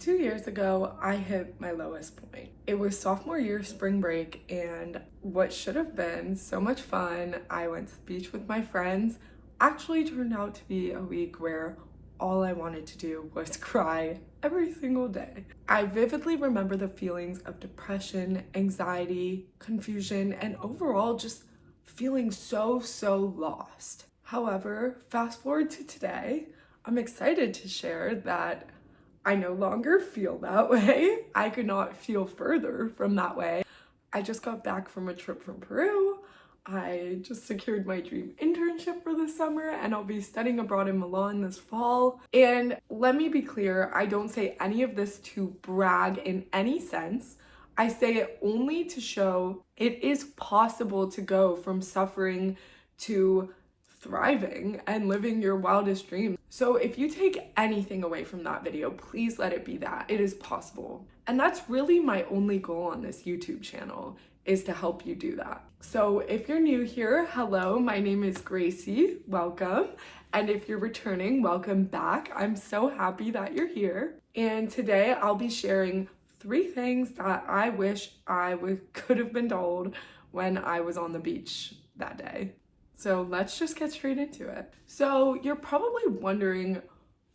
2 years ago, I hit my lowest point. It was sophomore year spring break, and what should have been so much fun, I went to the beach with my friends, actually turned out to be a week where all I wanted to do was cry every single day. I vividly remember the feelings of depression, anxiety, confusion, and overall just feeling so lost. However, fast forward to today, I'm excited to share that I no longer feel that way. I could not feel further from that way. I just got back from a trip from Peru. I just secured my dream internship for the summer, and I'll be studying abroad in Milan this fall. And let me be clear, I don't say any of this to brag in any sense. I say it only to show it is possible to go from suffering to thriving and living your wildest dreams. So if you take anything away from that video, please let it be that. It is possible. And that's really my only goal on this YouTube channel, is to help you do that. So if you're new here, hello, my name is Gracie, welcome. And if you're returning, welcome back. I'm so happy that you're here. And today I'll be sharing 3 things that I wish I could have been told when I was on the beach that day. So let's just get straight into it. So you're probably wondering,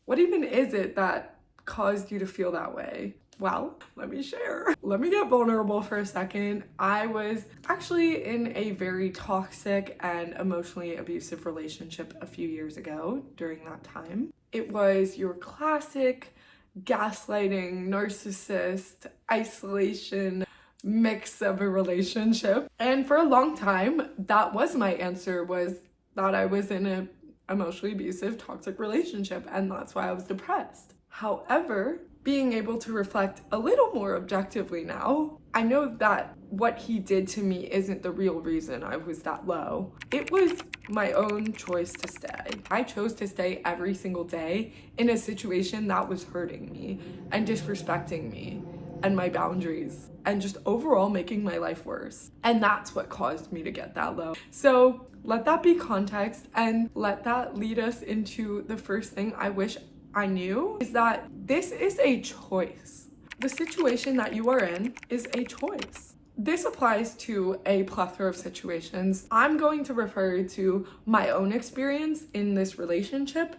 what even is it that caused you to feel that way? Well, let me share. Let me get vulnerable for a second. I was actually in a very toxic and emotionally abusive relationship a few years ago during that time. It was your classic gaslighting, narcissist, isolation mix of a relationship. And for a long time, that was my answer, was that I was in an emotionally abusive, toxic relationship, and that's why I was depressed. However, being able to reflect a little more objectively now, I know that what he did to me isn't the real reason I was that low. It was my own choice to stay. I chose to stay every single day in a situation that was hurting me and disrespecting me and my boundaries and just overall making my life worse. And that's what caused me to get that low. So let that be context, and let that lead us into the first thing I wish I knew, is that this is a choice. The situation that you are in is a choice. This applies to a plethora of situations. I'm going to refer to my own experience in this relationship.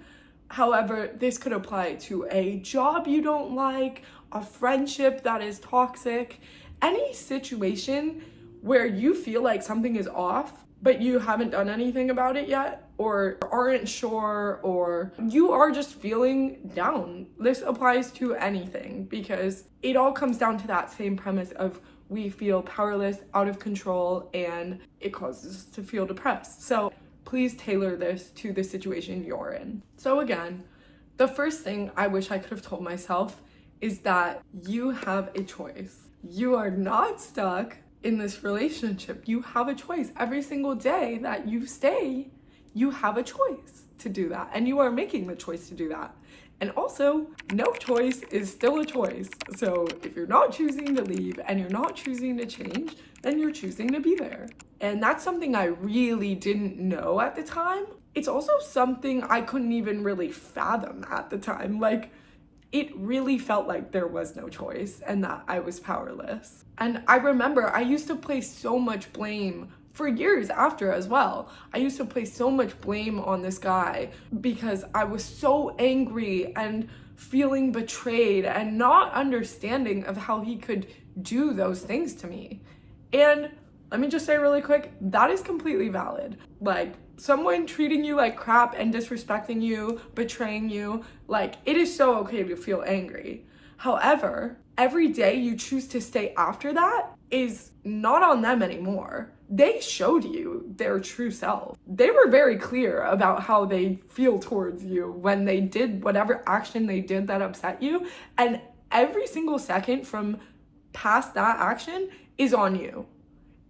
However, this could apply to a job you don't like, a friendship that is toxic, any situation where you feel like something is off, but you haven't done anything about it yet, or aren't sure, or you are just feeling down. This applies to anything, because it all comes down to that same premise of we feel powerless, out of control, and it causes us to feel depressed. So please tailor this to the situation you're in. So again, the first thing I wish I could have told myself is that you have a choice. You are not stuck in this relationship. You have a choice. Every single day that you stay, you have a choice to do that, and you are making the choice to do that. And also, no choice is still a choice. So if you're not choosing to leave and you're not choosing to change, then you're choosing to be there. And that's something I really didn't know at the time. It's also something I couldn't even really fathom at the time. Like, it really felt like there was no choice and that I was powerless. And I remember I used to place so much blame for years after as well. I used to place so much blame on this guy because I was so angry and feeling betrayed and not understanding of how he could do those things to me. And let me just say really quick, that is completely valid. Like, someone treating you like crap and disrespecting you, betraying you, like, it is so okay to feel angry. However, every day you choose to stay after that is not on them anymore. They showed you their true self. They were very clear about how they feel towards you when they did whatever action they did that upset you. And every single second from past that action is on you.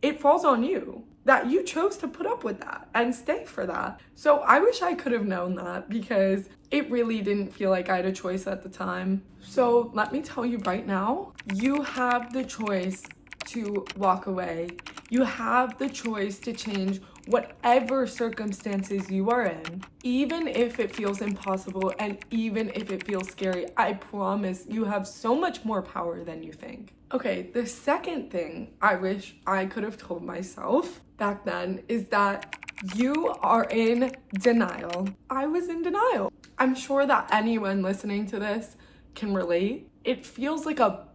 It falls on you that you chose to put up with that and stay for that. So I wish I could have known that, because it really didn't feel like I had a choice at the time. So let me tell you right now, you have the choice to walk away. You have the choice to change whatever circumstances you are in, even if it feels impossible and even if it feels scary. I promise you have so much more power than you think. Okay, the second thing I wish I could have told myself back then is that you are in denial. I was in denial. I'm sure that anyone listening to this can relate. It feels like a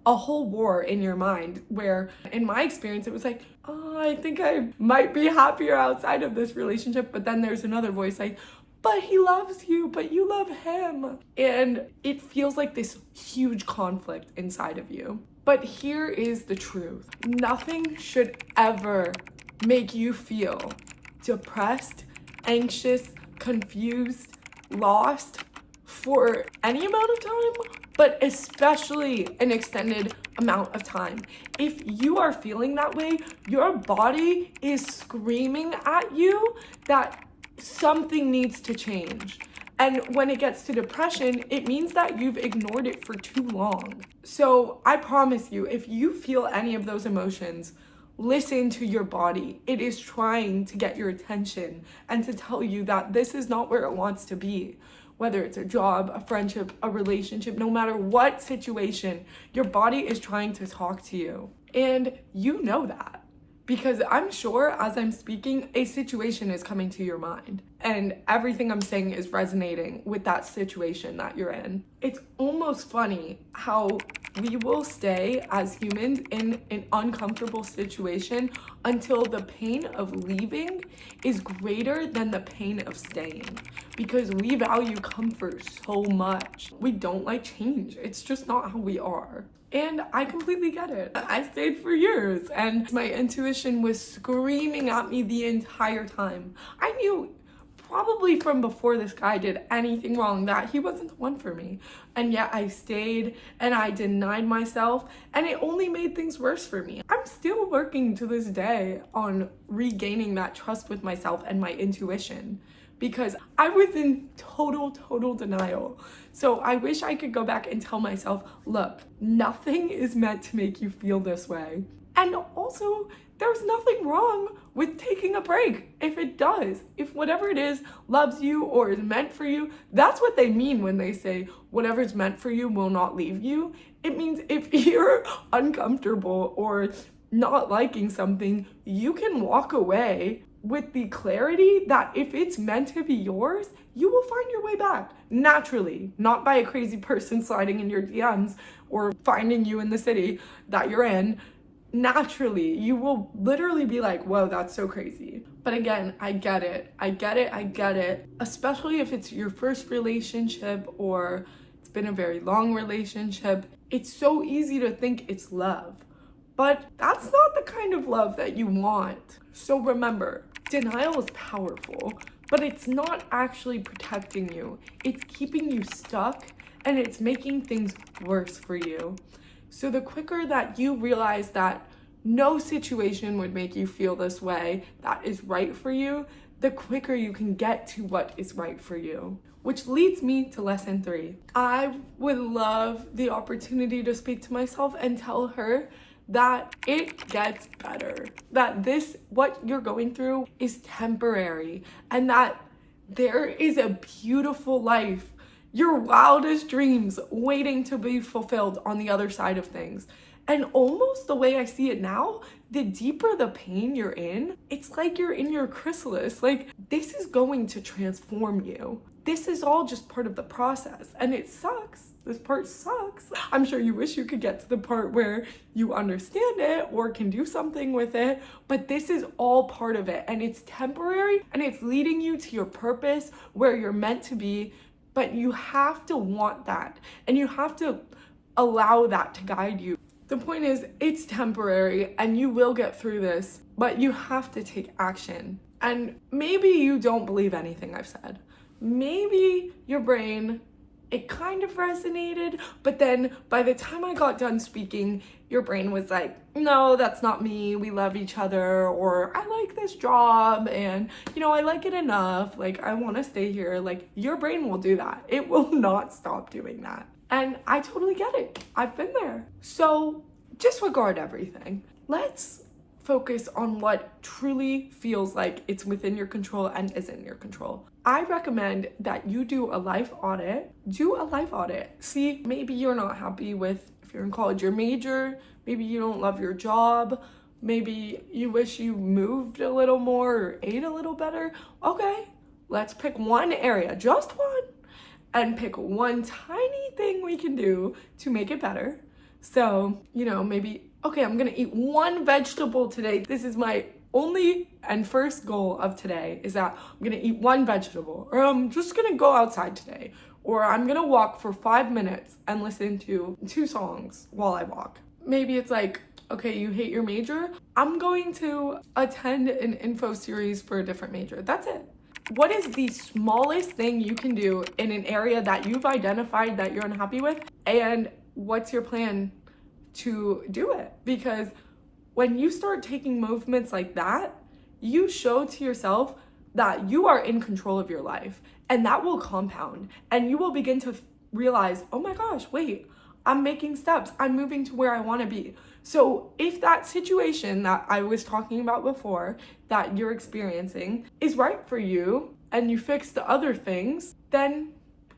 whole war in your mind, where in my experience it was like, oh, I think I might be happier outside of this relationship, but then there's another voice like, but he loves you, but you love him. And it feels like this huge conflict inside of you. But here is the truth. Nothing should ever make you feel depressed, anxious, confused, lost for any amount of time, but especially an extended amount of time. If you are feeling that way, your body is screaming at you that something needs to change. And when it gets to depression, it means that you've ignored it for too long. So I promise you, if you feel any of those emotions, listen to your body. It is trying to get your attention and to tell you that this is not where it wants to be. Whether it's a job, a friendship, a relationship, no matter what situation, your body is trying to talk to you. And you know that. Because I'm sure as I'm speaking, a situation is coming to your mind. And everything I'm saying is resonating with that situation that you're in. It's almost funny how we will stay as humans in an uncomfortable situation until the pain of leaving is greater than the pain of staying. Because we value comfort so much. We don't like change. It's just not how we are. And I completely get it. I stayed for years and my intuition was screaming at me the entire time. I knew probably from before this guy did anything wrong that he wasn't the one for me. And yet I stayed and I denied myself, and it only made things worse for me. I'm still working to this day on regaining that trust with myself and my intuition, because I was in total denial. So I wish I could go back and tell myself, look, nothing is meant to make you feel this way. And also, there's nothing wrong with taking a break. If it does, if whatever it is loves you or is meant for you, that's what they mean when they say whatever's meant for you will not leave you. It means if you're uncomfortable or not liking something, you can walk away with the clarity that if it's meant to be yours, you will find your way back naturally, not by a crazy person sliding in your DMs or finding you in the city that you're in. Naturally, you will literally be like, whoa, that's so crazy. But again, I get it. Especially if it's your first relationship or it's been a very long relationship. It's so easy to think it's love, but that's not the kind of love that you want. So remember, denial is powerful, but it's not actually protecting you. It's keeping you stuck and it's making things worse for you. So the quicker that you realize that no situation would make you feel this way that is right for you, the quicker you can get to what is right for you. Which leads me to lesson 3. I would love the opportunity to speak to myself and tell her that it gets better, that what you're going through is temporary, and that there is a beautiful life, your wildest dreams waiting to be fulfilled on the other side of things. And almost the way I see it now, the deeper the pain you're in, it's like you're in your chrysalis. Like, this is going to transform you. This is all just part of the process, and it sucks. This part sucks. I'm sure you wish you could get to the part where you understand it or can do something with it, but this is all part of it, and it's temporary, and it's leading you to your purpose where you're meant to be, but you have to want that, and you have to allow that to guide you. The point is, it's temporary, and you will get through this, but you have to take action. And maybe you don't believe anything I've said. Maybe your brain, it kind of resonated, but then by the time I got done speaking, your brain was like, no, that's not me, we love each other, or I like this job, and I like it enough, like I want to stay here. Like, your brain will do that. It will not stop doing that. And I totally get it. I've been there. So disregard everything. Let's focus on what truly feels like it's within your control and isn't your control. I recommend that you do a life audit. Do a life audit. See, maybe you're not happy with, if you're in college, your major, maybe you don't love your job, maybe you wish you moved a little more or ate a little better. Okay, let's pick one area, just one, and pick one tiny thing we can do to make it better. So, maybe, okay, I'm gonna eat one vegetable today. This is my only and first goal of today, is that I'm gonna eat one vegetable, or I'm just gonna go outside today, or I'm gonna walk for 5 minutes and listen to 2 songs while I walk. Maybe it's like, okay, you hate your major? I'm going to attend an info series for a different major. That's it. What is the smallest thing you can do in an area that you've identified that you're unhappy with? And what's your plan to do it? Because when you start taking movements like that, you show to yourself that you are in control of your life, and that will compound, and you will begin to realize, oh my gosh, wait, I'm making steps. I'm moving to where I want to be. So if that situation that I was talking about before that you're experiencing is right for you, and you fix the other things, then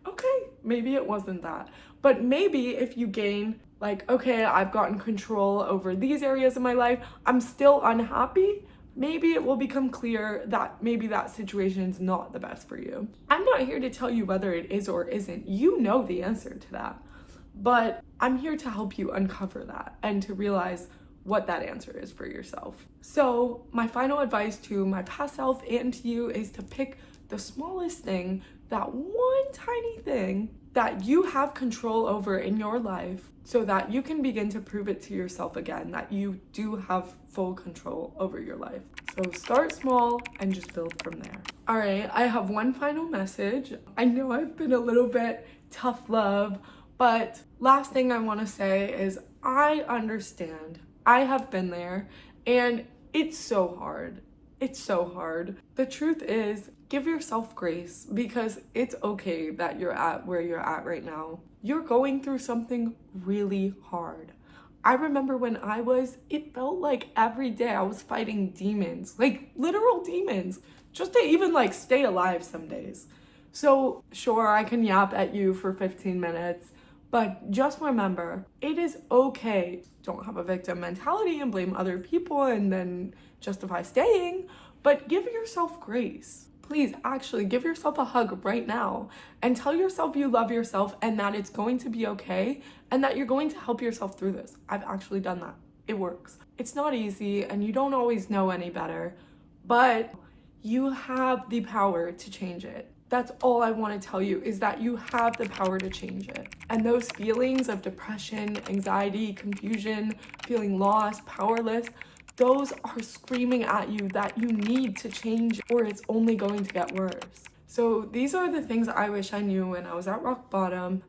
okay, maybe it wasn't that. But maybe if you gain, like, okay, I've gotten control over these areas of my life, I'm still unhappy, maybe it will become clear that maybe that situation is not the best for you. I'm not here to tell you whether it is or isn't. You know the answer to that. But I'm here to help you uncover that and to realize what that answer is for yourself. So my final advice to my past self and to you is to pick the smallest thing, that one tiny thing that you have control over in your life, so that you can begin to prove it to yourself again that you do have full control over your life. So start small and just build from there. All right, I have one final message. I know I've been a little bit tough love, but last thing I want to say is I understand. I have been there, and it's so hard. It's so hard. The truth is, give yourself grace, because it's okay that you're at where you're at right now. You're going through something really hard. I remember when it felt like every day I was fighting demons, like literal demons, just to even stay alive some days. So sure, I can yap at you for 15 minutes, but just remember, it is okay. Don't have a victim mentality and blame other people and then justify staying, but give yourself grace. Please, actually give yourself a hug right now and tell yourself you love yourself and that it's going to be okay and that you're going to help yourself through this. I've actually done that. It works. It's not easy and you don't always know any better, but you have the power to change it. That's all I want to tell you, is that you have the power to change it. And those feelings of depression, anxiety, confusion, feeling lost, powerless, those are screaming at you that you need to change or it's only going to get worse. So these are the things I wish I knew when I was at rock bottom.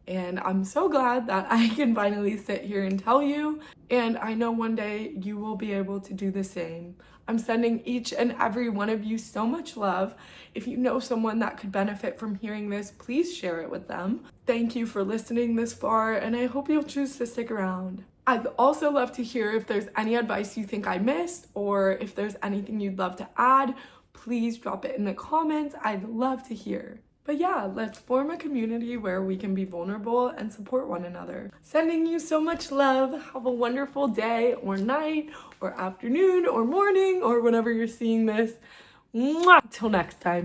And I'm so glad that I can finally sit here and tell you. And I know one day you will be able to do the same. I'm sending each and every one of you so much love. If you know someone that could benefit from hearing this, please share it with them. Thank you for listening this far, and I hope you'll choose to stick around. I'd also love to hear if there's any advice you think I missed, or if there's anything you'd love to add, please drop it in the comments. I'd love to hear. But yeah, let's form a community where we can be vulnerable and support one another. Sending you so much love. Have a wonderful day or night or afternoon or morning or whenever you're seeing this. Mwah! Till next time.